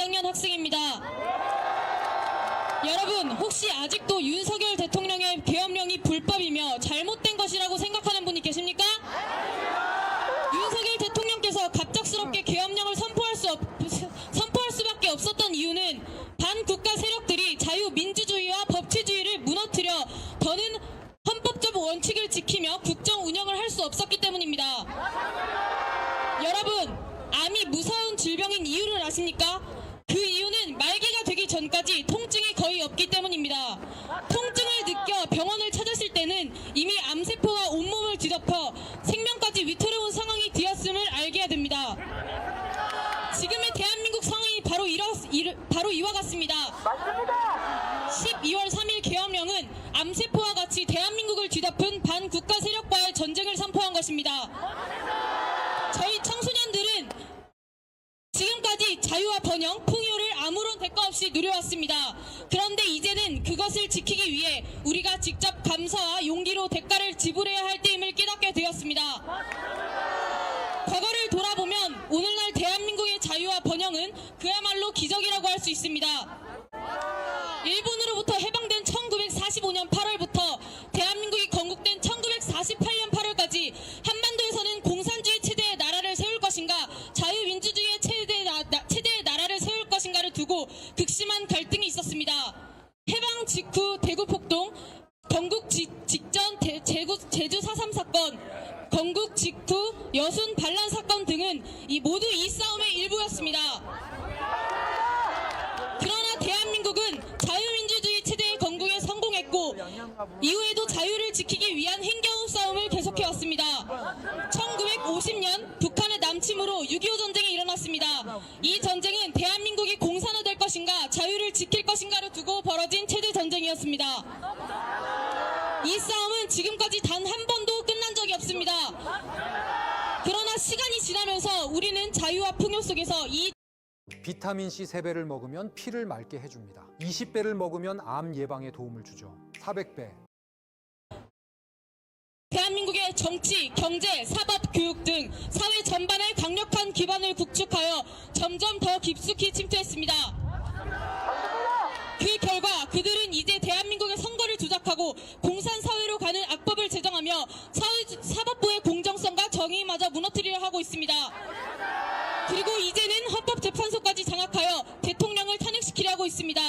2학년 학생입니다. 여러분, 혹시 아직도 윤석열 대통령의 계엄령이 불법이며 잘못된 것이라고 생각하는 분이 계십니까? 윤석열 대통령께서 갑작스럽게 계엄령을 선포할 수밖에 없었던 이유는 반국가 세력들이 자유민주주의와 법치주의를 무너뜨려 더는 헌법적 원칙을 지키며 국정 운영을 할 수 없었기 때문입니다. 여러분, 암이 무서운 질병인 이유를 아십니까? 그 이유는 말기가 되기 전까지 통증이 거의 없기 때문입니다. 통증을 느껴 병원을 찾았을 때는 이미 암세포가 온몸을 뒤덮어 생명까지 위태로운 상황이 되었음을 알게 됩니다. 지금의 대한민국 상황이 바로 이와 같습니다. 맞습니다. 12월 3일 계엄령은 암세포와 같이 대한민국을 뒤덮은 반국가 세력과의 전쟁을 선포한 것입니다. 저희 청소년들은 지금까지 자유와 번영, 풍요를 아무런 대가 없이 누려왔습니다. 그런데 이제는 그것을 지키기 위해 우리가 직접 감사와 용기로 대가를 지불해야 할 때임을 깨닫게 되었습니다. 과거를 돌아보면 오늘날 대한민국의 자유와 번영은 그야말로 기적이라고 할 수 있습니다. 일본으로부터 해방된 1945년 8월부터 대한민국이 건국된 1948년 8월까지 한반도에서는 공산주의 체제의 나라를 세울 것인가 자유민주주의의 체제의 나라를 세울 것인가를 두고 극심한 갈등이 있었습니다. 해방 직후 대구폭동, 건국 직전 제주 4.3 사건, 건국 직후 여순 반란 사건 등은 모두 이 싸움의 일부였습니다. 그러나 대한민국은 자유민주주의 체제의 건국에 성공했고 이후에도 자유를 지키기 위한 힘겨운 싸움을 계속해왔습니다. 1950년 북한의 남침으로 6.25 전쟁이 일어났습니다. 이 전쟁은 대한민국이 공산화될 것인가 자유를 지킬 것인가를 두고 벌어진 체제 전쟁이었습니다. 이 싸움은 지금까지 단 한 번도 끝난 적이 없습니다. 그러나 시간이 지나면서 우리는 자유와 풍요 속에서 비타민C 3배를 먹으면 피를 맑게 해줍니다. 20배를 먹으면 암 예방에 도움을 주죠. 400배. 대한민국의 정치, 경제, 사법, 교육 등 사회 전반의 강력한 기반을 구축하여 점점 더 깊숙이 침투했습니다. 그 결과 그들은 이제 대한민국의 선거를 조작하고 공산사회로 가는 악법을 제정하며 사법부의 공정성과 정의마저 무너뜨리려 하고 있습니다. 그리고 이제는 헌법재판소까지 장악하여 대통령을 탄핵시키려 하고 있습니다.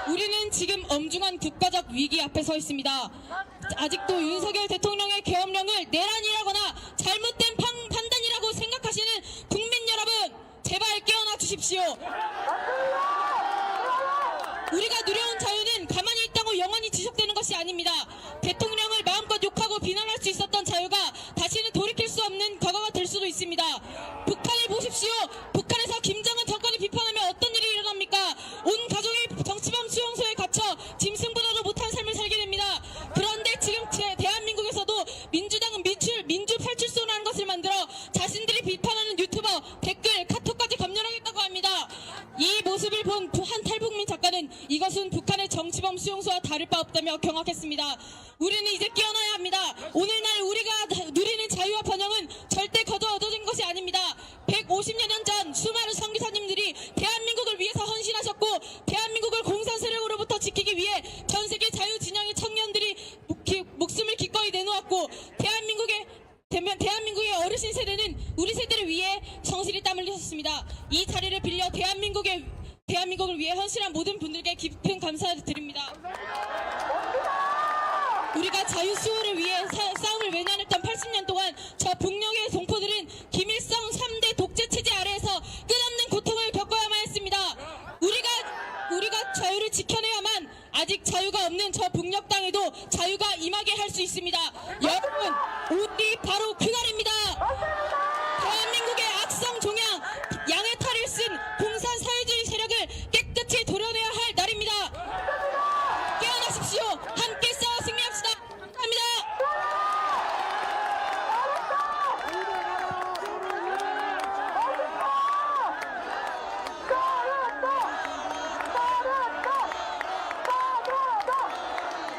우리는 지금 엄중한 국가적 위기 앞에 서 있습니다. 아직도 윤석열 대통령의 계엄령을 내란이라거나 잘못된 판단이라고 생각하시는 국민 여러분, 제발 깨어나 주십시오. 우리가 누려온 자유는 가만히 있다고 영원히 지속되는 것이 아닙니다. 대통령을 마음껏 욕하고 비난할 수 있었던 자유가 다시는 돌이킬 수 없는 과거가 될 수도 있습니다. 북한을 보십시오. 북한에서 김정은 정권을 비판하면 어떤 일이 일어납니까? 온 가족이 정치범 수용소에 갇혀 짐승보다도 못한 삶을 살게 됩니다. 그런데 지금 대한민국에서도 민주당은 민주 팔출소라는 것을 만들어 자신들이 비판하는 유튜버, 댓글, 카톡까지 검열하겠다고 합니다. 이 모습을 본 한 탈북민 작가는 이것은 북한의 정치범 수용소와 다를 바 없다며 경악했습니다. 우리는 이제 깨어나야 합니다. 오늘날 우리가 누리는 자유와 번영은 절대 거저 얻어진 것이 아닙니다. 150여 년 전 수많은 선교사님들이 대한민국을 위해서 헌신하셨고 대한민국을 공산 세력으로부터 지키기 위해 전 세계 자유진영의 청년들이 목숨을 기꺼이 내놓았고 대한민국의 어르신 세대는 우리 세대를 위해 성실히 땀을 흘렸습니다. 이 자리를 빌려 대한민국을 위해 헌신한 모든 분들께 깊은 감사를 드립니다. 우리가 자유 수호를 위해 싸움을 외면했던 80년 동안 저 북녘의 동포들은 김일성 3대 독재 체제 아래에서 끝없는 고통을 겪어야만 했습니다. 우리가 자유를 지켜내야만 아직 자유가 없는 저 북녘 땅에도 자유가 임하게 할 수 있습니다. 여러분, 우리 바로